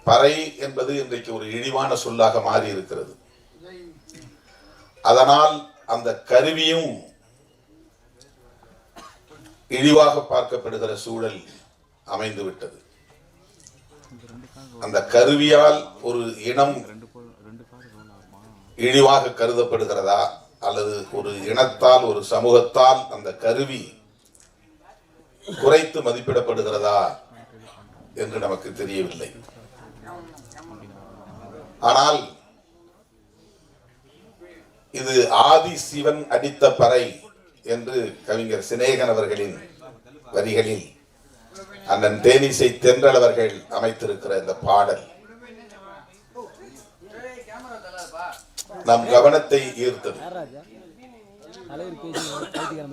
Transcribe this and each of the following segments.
பறை என்பது இன்றைக்கு ஒரு இழிவான சொல்லாக மாறி இருக்கிறது. அதனால் அந்த கருவியும் இழிவாக பார்க்கப்படுகிற சூழல் அமைந்துவிட்டது. அந்த கருவியால் ஒரு இனம் இழிவாக கருதப்படுகிறதா அல்லது ஒரு இனத்தால் ஒரு சமூகத்தால் அந்த கருவி குறைத்து மதிப்பிடப்படுகிறதா என்று நமக்கு தெரியவில்லை. ஆனால் இது ஆதி சிவன் அடித்த பறை என்று கவிஞர் சினேகன் அவர்களின் வரிகளில் அண்ணன் தேனிசை தென்றல் அவர்கள் அமைத்திருக்கிற இந்த பாடல் நம் கவனத்தை ஈர்த்தது.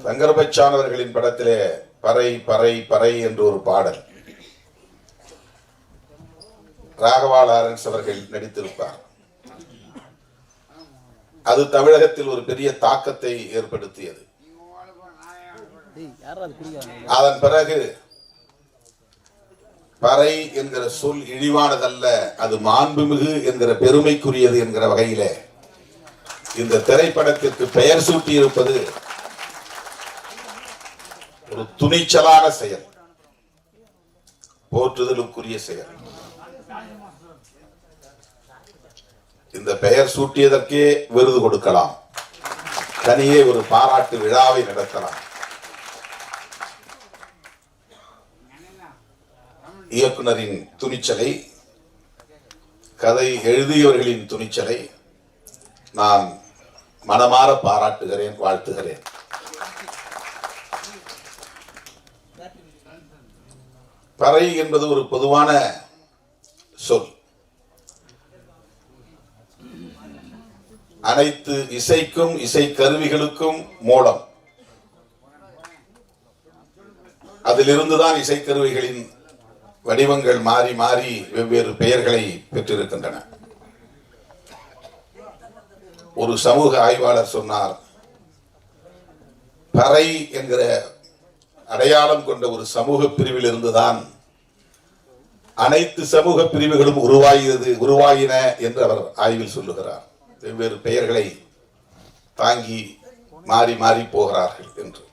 சங்கரபச்சான் அவர்களின் படத்திலே பறை பறை பறை என்று ஒரு பாடல் ராகவா லாரன்ஸ் அவர்கள் நடித்திருப்பார். அது தமிழகத்தில் ஒரு பெரிய தாக்கத்தை ஏற்படுத்தியது. அதன் பிறகு பறை என்கிற சொல் இழிவானதல்ல, அது மாண்புமிகு என்கிற பெருமைக்குரியது என்கிற வகையிலே இந்த திரைப்படத்திற்கு பெயர் சூட்டி இருப்பது ஒரு துணிச்சலான செயல், போற்றுதலுக்குரிய செயல். இந்த பெயர் சூட்டியதற்கே விருது கொடுக்கலாம், தனியே ஒரு பாராட்டு விழாவை நடத்தலாம். இயக்குனரின் துணிச்சலை, கதை எழுதியவர்களின் துணிச்சலை நான் மனமாற பாராட்டுகிறேன், வாழ்த்துகிறேன். பறை என்பது ஒரு பொதுவான சொல். அனைத்து இசைக்கும் இசை கருவிகளுக்கும் மூலம். அதிலிருந்துதான் இசைக்கருவிகளின் வடிவங்கள் மாறி மாறி வெவ்வேறு பெயர்களை பெற்றிருக்கின்றன. ஒரு சமூக ஆய்வாளர் சொன்னார், பறை என்கிற அடையாளம் கொண்ட ஒரு சமூக பிரிவில் இருந்துதான் அனைத்து சமூக பிரிவுகளும் உருவாகின என்று அவர் ஆய்வில் சொல்லுகிறார். வெவ்வேறு பெயர்களை தாங்கி மாறி மாறி போகிறார்கள் என்று.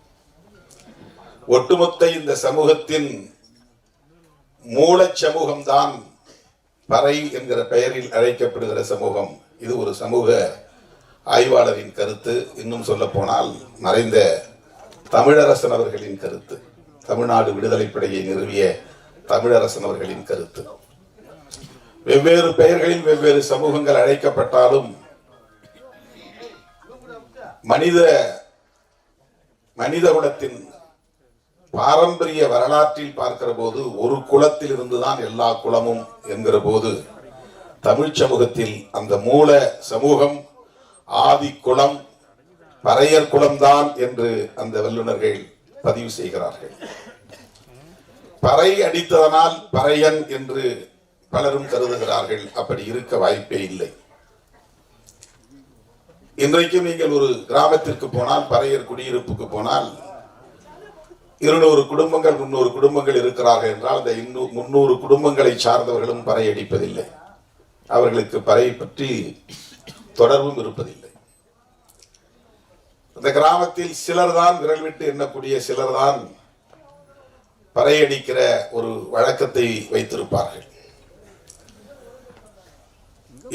ஒட்டுமொத்த இந்த சமூகத்தின் மூல சமூகம்தான் பறை என்கிற பெயரில் அழைக்கப்படுகிற சமூகம். இது ஒரு சமூக ஆய்வாளரின் கருத்து. இன்னும் சொல்ல போனால் மறைந்த தமிழரசன் அவர்களின் கருத்து, தமிழ்நாடு விடுதலை படையை நிறுவிய தமிழரசன் அவர்களின் கருத்து. வெவ்வேறு பெயர்களில் வெவ்வேறு சமூகங்கள் அழைக்கப்பட்டாலும் மனித குலத்தின் பாரம்பரிய வரலாற்றில் பார்க்கிற போது ஒரு குலத்தில் இருந்துதான் எல்லா குலமும் என்கிற போது தமிழ் சமூகத்தில் அந்த மூல சமூகம் ஆதி குலம் பறையர் குலம்தான் என்று அந்த வல்லுநர்கள் பதிவு செய்கிறார்கள். பறை அடித்ததனால் பறையன் என்று பலரும் கருதுகிறார்கள். அப்படி இருக்க வாய்ப்பே இல்லை. இன்றைக்கும் நீங்கள் ஒரு கிராமத்திற்கு போனால், பறையர் குடியிருப்புக்கு போனால் 200 குடும்பங்கள் 300 குடும்பங்கள் இருக்கிறார்கள் என்றால் அந்த 300 குடும்பங்களை சார்ந்தவர்களும் பறை அடிப்பதில்லை. அவர்களுக்கு பறை பற்றி தொடர்பும் இருப்பதில்லை. அந்த கிராமத்தில் சிலர் தான், விரல் விட்டு எண்ணக்கூடிய சிலர் தான் பறை அடிக்கிற ஒரு வழக்கத்தை வைத்திருப்பார்கள்.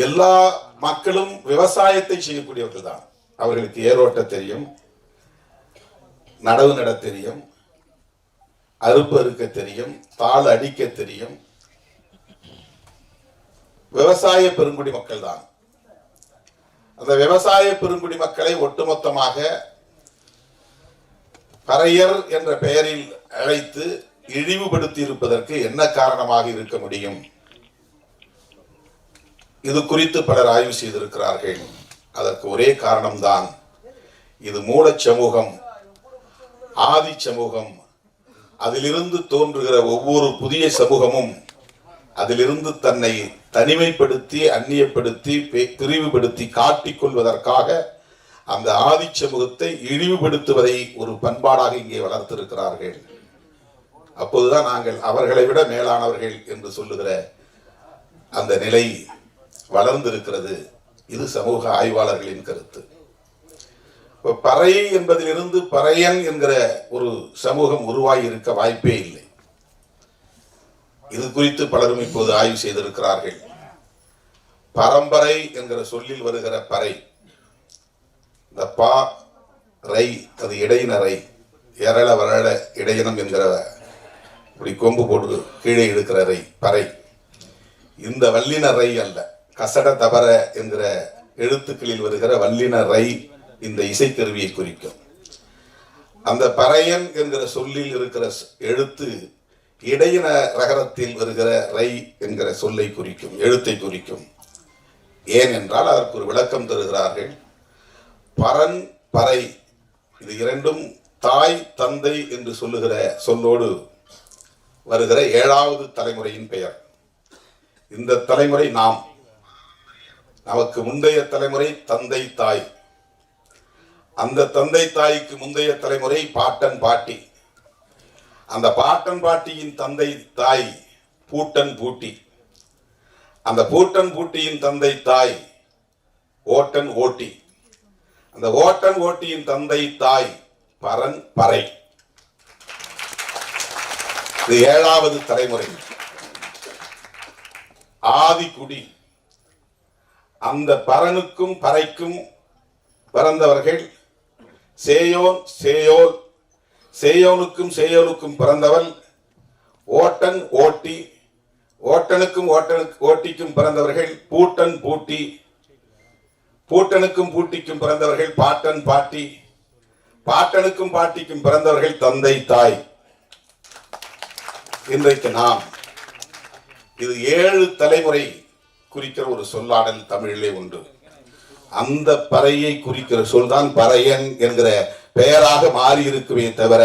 எல்லா மக்களும் விவசாயத்தை செய்யக்கூடியவர்கள் தான். அவர்களுக்கு ஏரோட்ட தெரியும், நடவு நட தெரியும், அறுப்பு அறுக்க தெரியும், தாள் அடிக்க தெரியும். விவசாய பெருங்குடி மக்கள் தான். அந்த விவசாய பெருங்குடி மக்களை ஒட்டுமொத்தமாக பறையர் என்ற பெயரில் அழைத்து இழிவுபடுத்தி இருப்பதற்கு என்ன காரணமாக இருக்க முடியும்? இது குறித்து பலர் ஆய்வு செய்திருக்கிறார்கள். அதற்கு ஒரே காரணம்தான், இது மூல சமூகம், ஆதி சமூகம். அதிலிருந்து தோன்றுகிற ஒவ்வொரு புதிய சமூகமும் அதிலிருந்து தன்னை தனிமைப்படுத்தி, அந்நியப்படுத்தி, பிரிவுபடுத்தி காட்டிக் கொள்வதற்காக அந்த ஆதி சமூகத்தை இழிவுபடுத்துவதை ஒரு பண்பாடாக இங்கே அந்த நிலை வளர்ந்திருக்கிறது. இது சமூக ஆய்வாளர்களின் கருத்து. பறை என்பதிலிருந்து பறையன் என்கிற ஒரு சமூகம் உருவாகி இருக்க வாய்ப்பே இல்லை. இது குறித்து பலரும் இப்போது ஆய்வு செய்திருக்கிறார்கள். பரம்பரை என்கிற சொல்லில் வருகிற பறை, இந்த பா ரை அது இடையினரை, எரள வரள இடையினம் என்கிற இப்படி கொம்பு போட்டு கீழே எடுக்கிற ரை பறை. இந்த வல்லின ரை அல்ல, கசட தபர என்கிற எழுத்துக்களில் வருகிற வல்லின ரை இந்த இசைக்கருவியை குறிக்கும். அந்த பறையன் என்கிற சொல்லில் இருக்கிற எழுத்து இடையின ரகரத்தில் வருகிற ரை என்கிற சொல்லை குறிக்கும், எழுத்தை குறிக்கும். ஏன் என்றால் அதற்கு ஒரு விளக்கம் தருகிறார்கள். பரன் பறை இது இரண்டும் தாய் தந்தை என்று சொல்லுகிற சொல்லோடு வருகிற 7வது தலைமுறையின் பெயர். இந்த தலைமுறை நாம், நமக்கு முந்தைய தலைமுறை தந்தை தாய், அந்த தந்தை தாய்க்கு முந்தைய தலைமுறை பாட்டன் பாட்டி, அந்த பாட்டன் பாட்டியின் தந்தை தாய் பூட்டன் பூட்டி, அந்த பூட்டன் பூட்டியின் தந்தை தாய் ஓட்டன் ஓட்டி, அந்த ஓட்டன் ஓட்டியின் தந்தை தாய் பரன் பறை. இது 7வது தலைமுறை. ஆதிக்குடி, அந்த பரனுக்கும் பறைக்கும் பிறந்தவர்கள் சேயோன் சேயோல், சேயோனுக்கும் சேயோனுக்கும் பிறந்தவள் ஓட்டன் ஓட்டி, ஓட்டனுக்கும் ஓட்டிக்கும் பிறந்தவர்கள் பூட்டன் பூட்டி, பூட்டனுக்கும் பூட்டிக்கும் பிறந்தவர்கள் பாட்டன் பாட்டி, பாட்டனுக்கும் பாட்டிக்கும் பிறந்தவர்கள் தந்தை தாய். இன்றைக்கு நாம் இது 7 தலைமுறை குறிக்கிற ஒரு சொல்லாடல் தமிழிலே உண்டு. அந்த பறையை குறிக்கிற சொல்தான் பறையன் என்கிற பெயராக மாறி இருக்குமே தவிர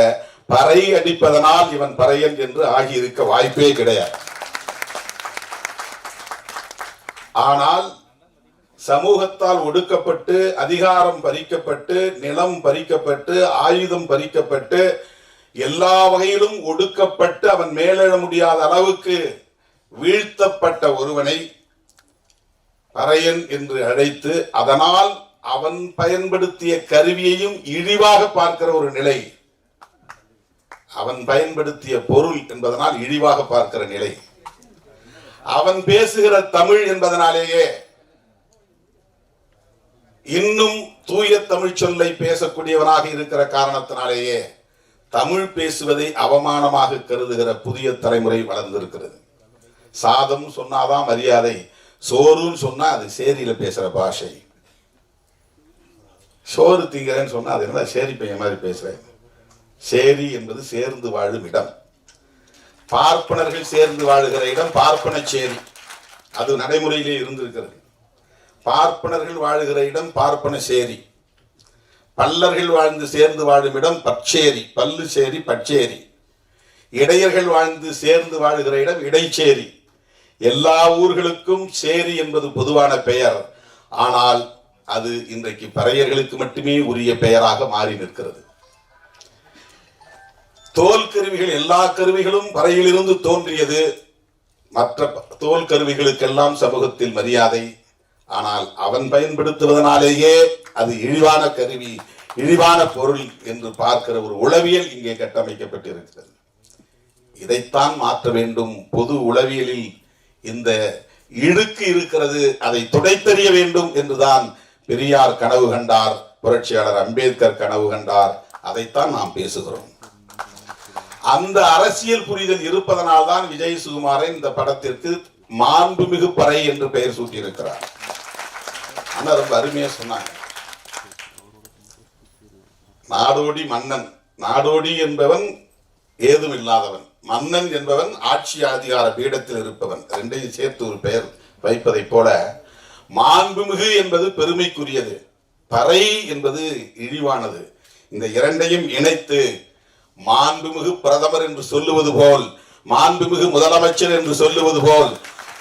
பறை அடிப்பதனால் இவன் பறையன் என்று ஆகியிருக்க வாய்ப்பே கிடையாது. ஆனால் சமூகத்தால் ஒடுக்கப்பட்டு, அதிகாரம் பறிக்கப்பட்டு, நிலம் பறிக்கப்பட்டு, ஆயுதம் பறிக்கப்பட்டு, எல்லா வகையிலும் ஒடுக்கப்பட்டு அவன் மேலெழ முடியாத அளவுக்கு வீழ்த்தப்பட்ட ஒருவனை பறையன் என்று அழைத்து, அதனால் அவன் பயன்படுத்திய கருவியையும் இழிவாக பார்க்கிற ஒரு நிலை, அவன் பயன்படுத்திய பொருள் என்பதனால் இழிவாக பார்க்கிற நிலை, அவன் பேசுகிற தமிழ் என்பதனாலேயே இன்னும் தூய தமிழ் சொல்லை பேசக்கூடியவனாக இருக்கிற காரணத்தினாலேயே தமிழ் பேசுவதை அவமானமாக கருதுகிற புதிய தலைமுறை வளர்ந்திருக்கிறது. சாதம் சொன்னாதான் மரியாதை, சோறுன்னு சொன்னா அது சேரியில பேசுற பாஷை. சோறு திங்கிறேன்னு சொன்னா அது என்ன சேரி பையன் மாதிரி பேசுறேன். சேரி என்பது சேர்ந்து வாழும் இடம். பார்ப்பனர்கள் சேர்ந்து வாழுகிற இடம் பார்ப்பன சேரி, அது நடைமுறையிலே இருந்திருக்கிறது. பார்ப்பனர்கள் வாழுகிற இடம் பார்ப்பன சேரி, பல்லர்கள் வாழ்ந்து சேர்ந்து வாழும் இடம் பச்சேரி, பல்லு சேரி பச்சேரி, இடையர்கள் வாழ்ந்து சேர்ந்து வாழுகிற இடம் இடைச்சேரி. எல்லா ஊர்களுக்கும் சேரி என்பது பொதுவான பெயர். ஆனால் அது இன்றைக்கு பறையர்களுக்கு மட்டுமே உரிய பெயராக மாறி நிற்கிறது. தோல் கருவிகள், எல்லா கருவிகளும் பறையிலிருந்து தோன்றியது. மற்ற தோல் கருவிகளுக்கெல்லாம் சமூகத்தில் மரியாதை. ஆனால் அவன் பயன்படுத்துவதனாலேயே அது இழிவான கருவி, இழிவான பொருள் என்று பார்க்கிற ஒரு உளவியல் இங்கே கட்டமைக்கப்பட்டிருக்கிறது. இதைத்தான் மாற்ற வேண்டும். பொது உளவியலில் இந்த இழுக்கு இருக்கிறது, அதை துடைத்தெறிய வேண்டும் என்றுதான் பெரியார் கனவு கண்டார், புரட்சியாளர் அம்பேத்கர் கனவு கண்டார். அதைத்தான் நாம் பேசுகிறோம். அந்த அரசியல் புரிதல் இருப்பதனால் தான் விஜய் சுகுமாரன் இந்த படத்திற்கு மாண்புமிகு பறை என்று பெயர் சூட்டியிருக்கிறார். ஆனா ரொம்ப அருமையா சொன்னாங்க. நாடோடி மன்னன், நாடோடி என்பவன் ஏதும் இல்லாதவன், மன்னன் என்பவன் ஆட்சி அதிகார பீடத்தில் இருப்பவன். ரெண்டையும் சேர்த்து ஒரு பெயர் வைப்பதை போல மாண்புமிகு என்பது பெருமைக்குரியது, பறை என்பது இழிவானது. இந்த இரண்டையும் இணைத்து மாண்புமிகு பிரதமர் என்று சொல்லுவது போல், மாண்புமிகு முதலமைச்சர் என்று சொல்லுவது போல்,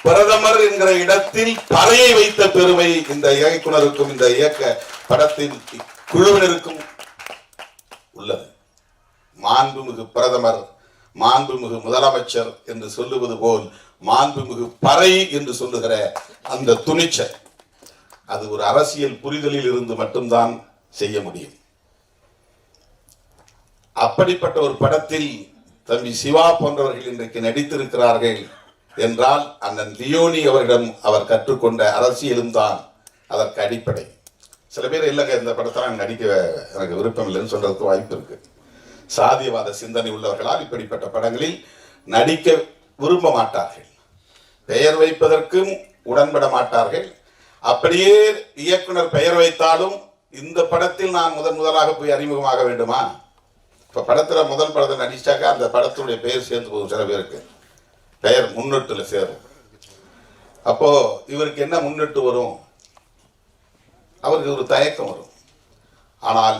பிரதமர் என்கிற இடத்தில் பறையை வைத்த பெருமை இந்த இயக்குனருக்கும் இந்த இயக்க படத்தின் குழுவினருக்கும் உள்ளது. மாண்புமிகு பிரதமர், மாண்புமிகு முதலமைச்சர் என்று சொல்லுவது போல் மாண்புமிகு பறை என்று சொல்லுகிற அந்த துணிச்சல், அது ஒரு அரசியல் புரிதலில் இருந்து மட்டும்தான் செய்ய முடியும். அப்படிப்பட்ட ஒரு படத்தில் தம்பி சிவா போன்றவர்கள் இன்றைக்கு நடித்திருக்கிறார்கள் என்றால் அண்ணன் லியோனி அவரிடம் அவர் கற்றுக்கொண்ட அரசியலும் தான் அதற்கு அடிப்படை. சில பேர் இல்லைங்க இந்த படத்தை நான் நடிக்க எனக்கு விருப்பம் இல்லைன்னு சொல்றதுக்கு வாய்ப்பு இருக்கு. சாதியவாத சிந்தனை உள்ளவர்களால் இப்படிப்பட்ட படங்களில் நடிக்க விரும்ப மாட்டார்கள், பெயர் வைப்பதற்கும் உடன்பட மாட்டார்கள். அப்படியே இயக்குனர் பெயர் வைத்தாலும் இந்த படத்தில் நான் முதலாக போய் அறிமுகமாக வேண்டுமா? இப்ப படத்துல முதல் படத்தை நடிச்சாக்கா அந்த படத்துடைய பெயர் சேர்ந்து போகும். சில பேருக்கு பெயர் முன்னெட்டுல சேரும். அப்போ இவருக்கு என்ன முன்னெட்டு வரும்? அவருக்கு ஒரு தயக்கம் வரும். ஆனால்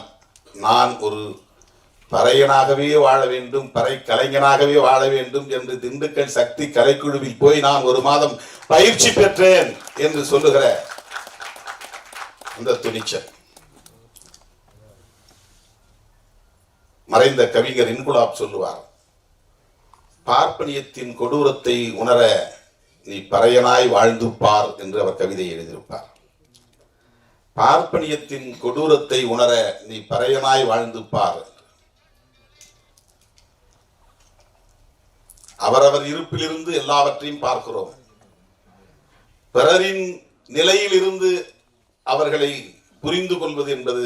நான் ஒரு பறையனாகவே வாழ வேண்டும், பறை கலைஞனாகவே வாழ வேண்டும் என்று திண்டுக்கல் சக்தி கலைக்குழுவில் போய் நான் ஒரு மாதம் பயிற்சி பெற்றேன் என்று சொல்லுகிற அந்த துணிச்சல். மறைந்த கவிஞர் இன்குலாப் சொல்லுவார், பார்ப்பனியத்தின் கொடூரத்தை உணர நீ பறையனாய் வாழ்ந்து பார் என்று அவர் கவிதை எழுதியிருப்பார். பார்ப்பனியத்தின் கொடூரத்தை உணர நீ பறையனாய் வாழ்ந்து பார். அவரவர் இருப்பிலிருந்து எல்லாவற்றையும் பார்க்கிறோம். பிறரின் நிலையில் இருந்து அவர்களை புரிந்து கொள்வது என்பது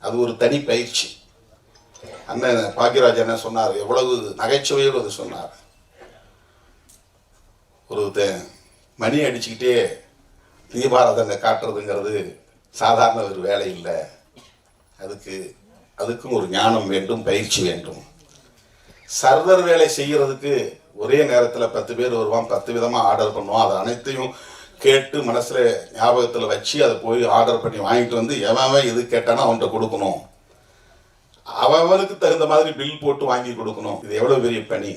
அது ஒரு தனி பயிற்சி. அண்ணன் பாக்கியராஜ் என்ன சொன்னார், எவ்வளவு நகைச்சுவையோடு அது சொன்னார். ஒரு மணி அடிச்சுக்கிட்டே தீபாராதனை காட்டுறதுங்கிறது சாதாரண ஒரு வேலை இல்லை. அதுக்கும் ஒரு ஞானம் வேண்டும், பயிற்சி வேண்டும். சர்வர் வேலை செய்யறதுக்கு ஒரே நேரத்தில் 10 பேர் வருவான், 10 விதமா ஆர்டர் பண்ணுவான். அது அனைத்தையும் கேட்டு மனசுல ஞாபகத்தில் வச்சு அதை போய் ஆர்டர் பண்ணி வாங்கிட்டு வந்து எவன் எது கேட்டானோ அவன்கிட்ட கொடுக்கணும். அவனுக்கு தகுந்த மாதிரி பில் போட்டு வாங்கி கொடுக்கணும். இது எவ்வளவு பெரிய பணி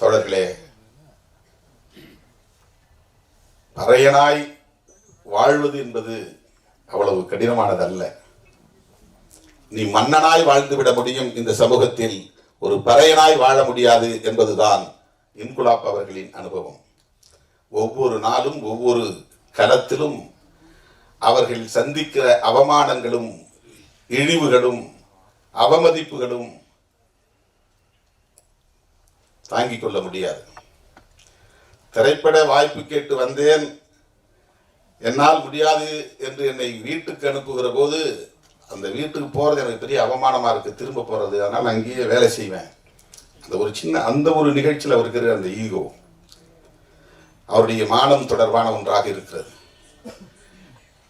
தோழர்களே. பறையனாய் வாழ்வது என்பது அவ்வளவு கடினமானதல்ல. நீ மன்னனாய் வாழ்ந்து விட முடியும் இந்த சமூகத்தில், ஒரு பறையனாய் வாழ முடியாது என்பதுதான் இன்குலாப் அவர்களின் அனுபவம். ஒவ்வொரு நாளும் ஒவ்வொரு களத்திலும் அவர்கள் சந்திக்கிற அவமானங்களும் இழிவுகளும் அவமதிப்புகளும் தாங்கிக் கொள்ள முடியாது. திரைப்பட வாய்ப்பு கேட்டு வந்தேன், என்னால் முடியாது என்று என்னை வீட்டுக்கு அனுப்புகிற போது அந்த வீட்டுக்கு போறது எனக்கு பெரிய அவமானமா இருக்கு, திரும்ப போறது. அதனால அங்கேயே வேலை செய்வேன். அந்த ஒரு நிகழ்ச்சியில் அவருக்கு இருக்கிற அந்த ஈகோ அவருடைய மானம் தொடர்பான ஒன்றாக இருக்கிறது.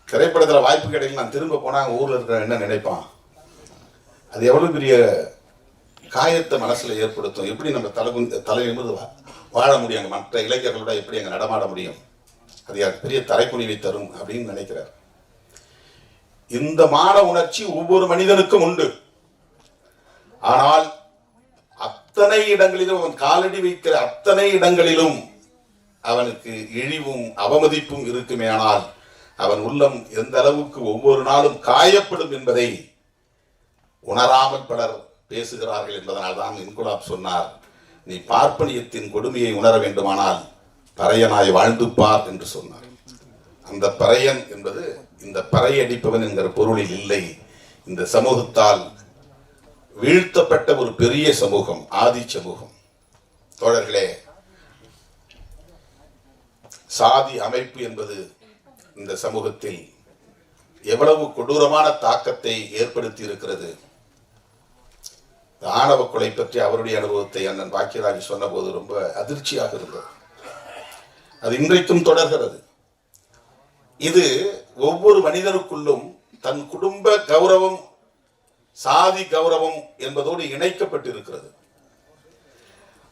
திரைப்படத்தில் வாய்ப்பு கிடைக்கல, நான் திரும்ப போனா ஊர்ல இருக்கிற என்ன நினைப்பான், அது எவ்வளவு பெரிய காயத்தை மனசுல ஏற்படுத்தும். எப்படி நம்ம தலை நிமிர்ந்து வாழ முடியும், மற்ற இளைஞர்களோட எப்படி அங்க நடமாட முடியும், அது எனக்கு பெரிய தலைக்குனிவை தரும் அப்படின்னு நினைக்கிறார். இந்த மான உணர்ச்சி ஒவ்வொரு மனிதனுக்கும் உண்டு. ஆனால் அத்தனை இடங்களிலும் அவன் காலடி வைக்கிற அத்தனை இடங்களிலும் அவனுக்கு இழிவும் அவமதிப்பும் இருக்குமே. ஆனால் அவன் உள்ளம் எந்த அளவுக்கு ஒவ்வொரு நாளும் காயப்படும் என்பதை உணராமல் பலர் பேசுகிறார்கள் என்பதனால் தான் இன்குலாப் சொன்னார், நீ பார்ப்பனியத்தின் கொடுமையை உணர வேண்டுமானால் பறையனாய் வாழ்ந்து பார் என்று சொன்னார். அந்த பறையன் என்பது இந்த பறை அடிப்பவன் என்கிற பொருளில் இல்லை. இந்த சமூகத்தால் வீழ்த்தப்பட்ட ஒரு பெரிய சமூகம், ஆதி சமூகம். தோழர்களே, சாதி அமைப்பு என்பது இந்த சமூகத்தில் எவ்வளவு கொடூரமான தாக்கத்தை ஏற்படுத்தி இருக்கிறது. ஆணவ கொலை பற்றி அவருடைய அனுபவத்தை அண்ணன் பாக்கியராஜ் சொன்ன போது ரொம்ப அதிர்ச்சியாக இருந்தது. அது இன்றைக்கும் தொடர்கிறது. இது ஒவ்வொரு மனிதனுக்குள்ளும் தன் குடும்ப கௌரவம், சாதி கௌரவம் என்பதோடு இணைக்கப்பட்டிருக்கிறது.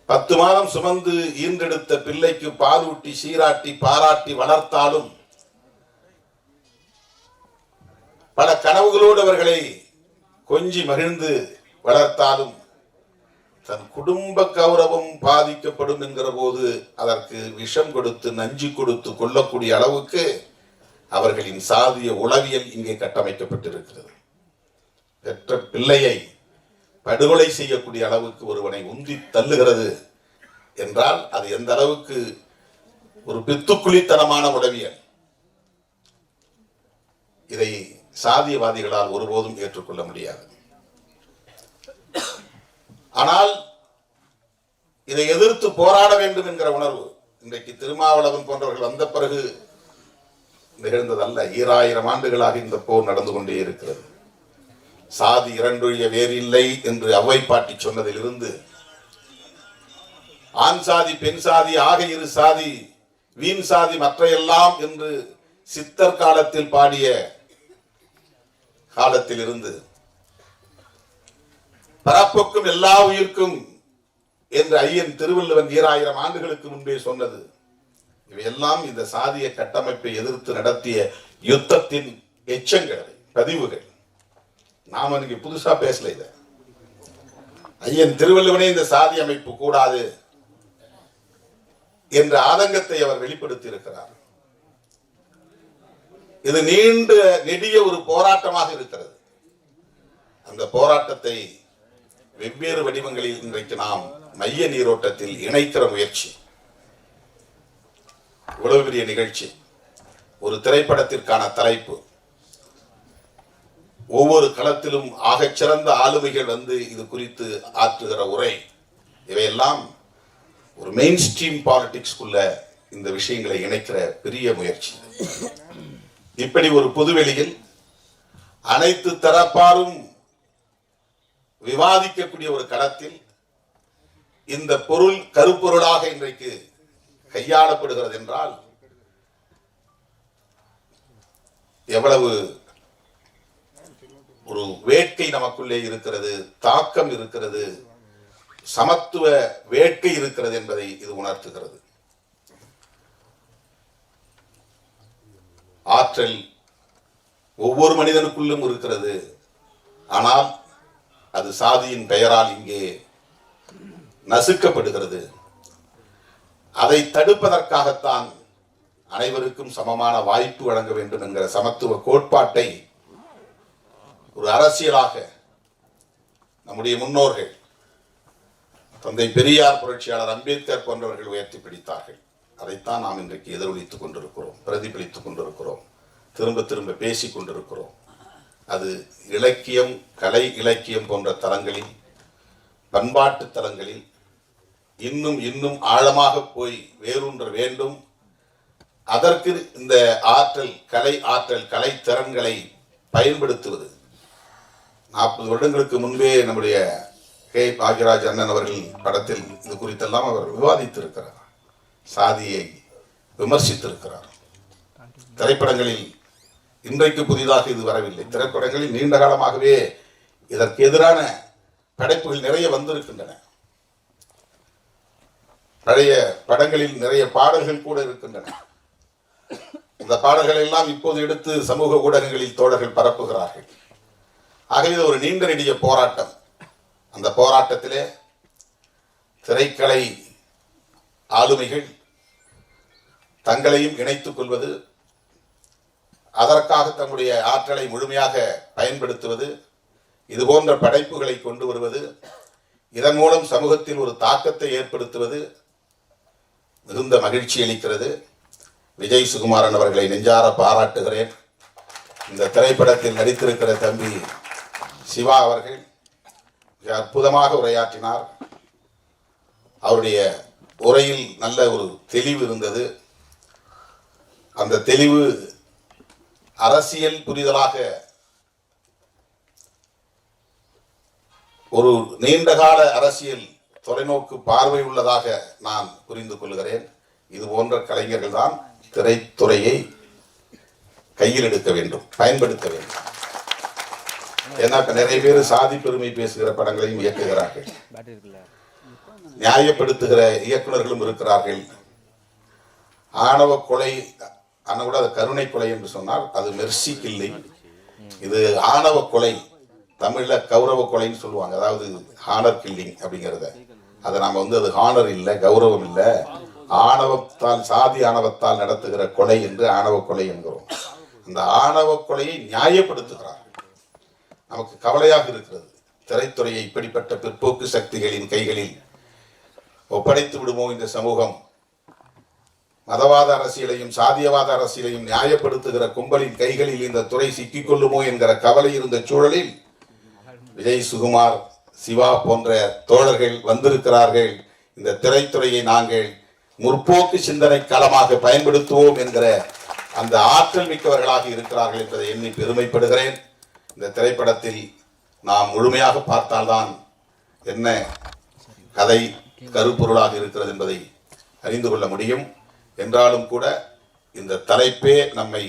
10 மாதம் சுமந்து ஈன்றெடுத்த பிள்ளைக்கு பாலூட்டி சீராட்டி பாராட்டி வளர்த்தாலும், பல கனவுகளோடு அவர்களை கொஞ்சி மகிழ்ந்து வளர்த்தாலும், தன் குடும்ப கௌரவம் பாதிக்கப்படும் என்கிற போது அதற்கு விஷம் கொடுத்து நஞ்சு கொடுத்து கொள்ளக்கூடிய அளவுக்கு அவர்களின் சாதிய உளவியல் இங்கே கட்டமைக்கப்பட்டிருக்கிறது. பெற்ற பிள்ளையை படுகொலை செய்யக்கூடிய அளவுக்கு ஒருவனை உந்தி தள்ளுகிறது என்றால் அது எந்த அளவுக்கு ஒரு பித்துக்குளித்தனமான உளவியல். இதை சாதியவாதிகளால் ஒருபோதும் ஏற்றுக்கொள்ள முடியாது. ஆனால் இதை எதிர்த்து போராட வேண்டும் என்கிற உணர்வு இன்றைக்கு திருமாவளவன் போன்றவர்கள் வந்த பிறகு நிகழ்ந்ததல்ல. 2000 ஆண்டுகளாக இந்த போர் நடந்து கொண்டே இருக்கிறது. சாதி இரண்டொழிய வேறில்லை என்று அவ்வை பாட்டி சொன்னதிலிருந்து ஆண் சாதி பெண் சாதி ஆக இரு சாதி வீண் சாதி மற்ற எல்லாம் என்று சித்தர் காலத்தில் பாடிய காலத்தில் இருந்து பரப்புக்கும் எல்லா உயிர்க்கும் என்று ஐயன் திருவள்ளுவன் 2000 ஆண்டுகளுக்கு முன்பே சொன்னது. இவையெல்லாம் இந்த சாதிய கட்டமைப்பை எதிர்த்து நடத்திய யுத்தத்தின் எச்சங்கள், பதிவுகள். நாம இன்னைக்கு புதுசா பேசல. இத ஐயன் திருவள்ளுவனே இந்த சாதி அமைப்பு கூடாது என்ற ஆதங்கத்தை அவர் வெளிப்படுத்தி இருக்கிறார். இது நீண்ட நெடிய ஒரு போராட்டமாக இருக்கிறது. அந்த போராட்டத்தை வெவ்வேறு வடிவங்களில் இன்றைக்கு நாம் மைய நீரோட்டத்தில் இணைக்கிற முயற்சி. இவ்வளவு பெரிய நிகழ்ச்சி, ஒரு திரைப்படத்திற்கான தலைப்பு, ஒவ்வொரு களத்திலும் ஆகச்சிறந்த ஆளுமைகள் வந்து இது குறித்து ஆற்றுகிற உரை, இவையெல்லாம் ஒரு மெயின் ஸ்ட்ரீம் பாலிடிக்ஸ்குள்ள இந்த விஷயங்களை இணைக்கிற பெரிய முயற்சி. இப்படி ஒரு பொதுவெளியில் அனைத்து தரப்பாரும் விவாதிக்கக்கூடிய ஒரு களத்தில் இந்த பொருள் கருப்பொருளாக இன்றைக்கு கையாளப்படுகிறது என்றால் எவ்வளவு ஒரு வேட்கை நமக்குள்ளே இருக்கிறது, தாக்கம் இருக்கிறது, சமத்துவ வேட்கை இருக்கிறது என்பதை இது உணர்த்துகிறது. ஆற்றல் ஒவ்வொரு மனிதனுக்குள்ளும் இருக்கிறது. ஆனால் அது சாதியின் பெயரால் இங்கே நசுக்கப்படுகிறது. அதை தடுப்பதற்காகத்தான் அனைவருக்கும் சமமான வாய்ப்பு வழங்க வேண்டும் என்கிற சமத்துவ கோட்பாட்டை ஒரு அரசியலாக நம்முடைய முன்னோர்கள் தந்தை பெரியார், புரட்சியாளர் அம்பேத்கர் போன்றவர்கள் உயர்த்தி பிடித்தார்கள். அதைத்தான் நாம் இன்றைக்கு எதிரொலித்துக் கொண்டிருக்கிறோம், பிரதிபலித்துக் கொண்டிருக்கிறோம், திரும்ப திரும்ப பேசிக் கொண்டிருக்கிறோம். அது இலக்கியம், கலை இலக்கியம் போன்ற தளங்களில், பண்பாட்டு தளங்களில் இன்னும் இன்னும் ஆழமாக போய் வேரூன்ற வேண்டும். அதற்கு இந்த ஆற்றல், கலை திறன்களை பயன்படுத்துவது. 40 வருடங்களுக்கு முன்பே நம்முடைய கே பாக்யராஜ் அண்ணன் அவர்கள் படத்தில் இது குறித்தெல்லாம் அவர் விவாதித்திருக்கிறார், சாதியை விமர்சித்திருக்கிறார். திரைப்படங்களில் இன்றைக்கு புதிதாக இது வரவில்லை. திரைப்படங்களில் நீண்ட காலமாகவே இதற்கு எதிரான படைப்புகள் நிறைய வந்திருக்கின்றன. பழைய படங்களில் நிறைய பாடல்கள் கூட இருக்கின்றன. இந்த பாடல்கள் எல்லாம் இப்போது எடுத்து சமூக ஊடகங்களில் தோழர்கள் பரப்புகிறார்கள். ஆகவே ஒரு நீண்ட நெடிய போராட்டம். அந்த போராட்டத்திலே திரைக்கலை ஆளுமைகள் தங்களையும் இணைத்துக் கொள்வது, அதற்காக தங்களுடைய ஆற்றலை முழுமையாக பயன்படுத்துவது, இது போன்ற படைப்புகளை கொண்டு வருவது, இதன் மூலம் சமூகத்தில் ஒரு தாக்கத்தை ஏற்படுத்துவது மிகுந்த மகிழ்ச்சி அளிக்கிறது. விஜய் சுகுமாரன் அவர்களை நெஞ்சார பாராட்டுகிறேன். இந்த திரைப்படத்தில் நடித்திருக்கிற தம்பி சிவா அவர்கள் மிக அற்புதமாக உரையாற்றினார். அவருடைய உரையில் நல்ல ஒரு தெளிவு இருந்தது. அந்த தெளிவு அரசியல் புரிதலாக ஒரு நீண்டகால அரசியல் தொலைநோக்கு பார்வை உள்ளதாக நான் புரிந்து கொள்கிறேன். இது போன்ற கலைஞர்கள் தான் திரைத்துறையை கையில் எடுக்க வேண்டும், பயன்படுத்த வேண்டும். ஏன்னா நிறைய பேர் சாதி பெருமை பேசுகிற படங்களையும் இயக்குகிறார்கள், நியாயப்படுத்துகிற இயக்குநர்களும் இருக்கிறார்கள். ஆணவ கொலை கூட அது கருணை கொலை என்று சொன்னால் அது மெர்சி கில்லிங். இது ஆணவ கொலை, தமிழ்ல கௌரவ கொலைன்னு சொல்லுவாங்க. அதாவது ஹானர் கில்லிங் அப்படிங்கிறத, அதை நாம அது ஹானர் இல்லை, கௌரவம் இல்லை, ஆணவத்தால், சாதி ஆணவத்தால் நடத்துகிற கொலை என்று ஆணவ கொலை என்கிறோம். அந்த ஆணவ கொலையை நியாயப்படுத்துகிறார்கள். நமக்கு கவலையாக இருக்கிறது. திரைத்துறையை இப்படிப்பட்ட பிற்போக்கு சக்திகளின் கைகளில் ஒப்படைத்து விடுமோ இந்த சமூகம், மதவாத அரசியலையும் சாதியவாத அரசியலையும் நியாயப்படுத்துகிற கும்பலின் கைகளில் இந்த துறை சிக்கிக்கொள்ளுமோ என்கிற கவலை இருந்த சூழலில் விஜய், சுகுமார், சிவா போன்ற தோழர்கள் வந்திருக்கிறார்கள். இந்த திரைத்துறையை நாங்கள் முற்போக்கு சிந்தனை களமாக பயன்படுத்துவோம் என்கிற அந்த ஆற்றல் மிக்கவர்களாக இருக்கிறார்கள் என்பதை எண்ணி பெருமைப்படுகிறேன். இந்த திரைப்படத்தில் நாம் முழுமையாக பார்த்தால்தான் என்ன கதை கருப்பொருளாக இருக்கிறது என்பதை அறிந்து கொள்ள முடியும். என்றாலும் கூட இந்த தலைப்பே நம்மை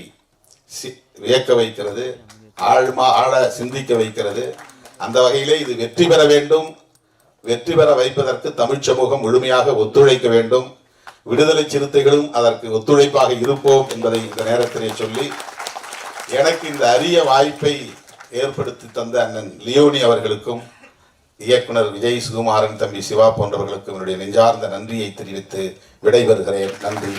வியக்க வைக்கிறது, ஆழ சிந்திக்க வைக்கிறது. அந்த வகையிலே இது வெற்றி பெற வேண்டும். வெற்றி பெற வைப்பதற்கு தமிழ் சமூகம் முழுமையாக ஒத்துழைக்க வேண்டும். விடுதலை சிறுத்தைகளும் அதற்கு ஒத்துழைப்பாக இருப்போம் என்பதை இந்த நேரத்திலே சொல்லி, எனக்கு இந்த அரிய வாய்ப்பை ஏற்படுத்தி தந்த அண்ணன் லியோனி அவர்களுக்கும் இயக்குனர் விஜய், சுகுமாரன், தம்பி சிவா போன்றவர்களுக்கும் என்னுடைய நெஞ்சார்ந்த நன்றியை தெரிவித்து விடைபெறுகிறேன். நன்றி.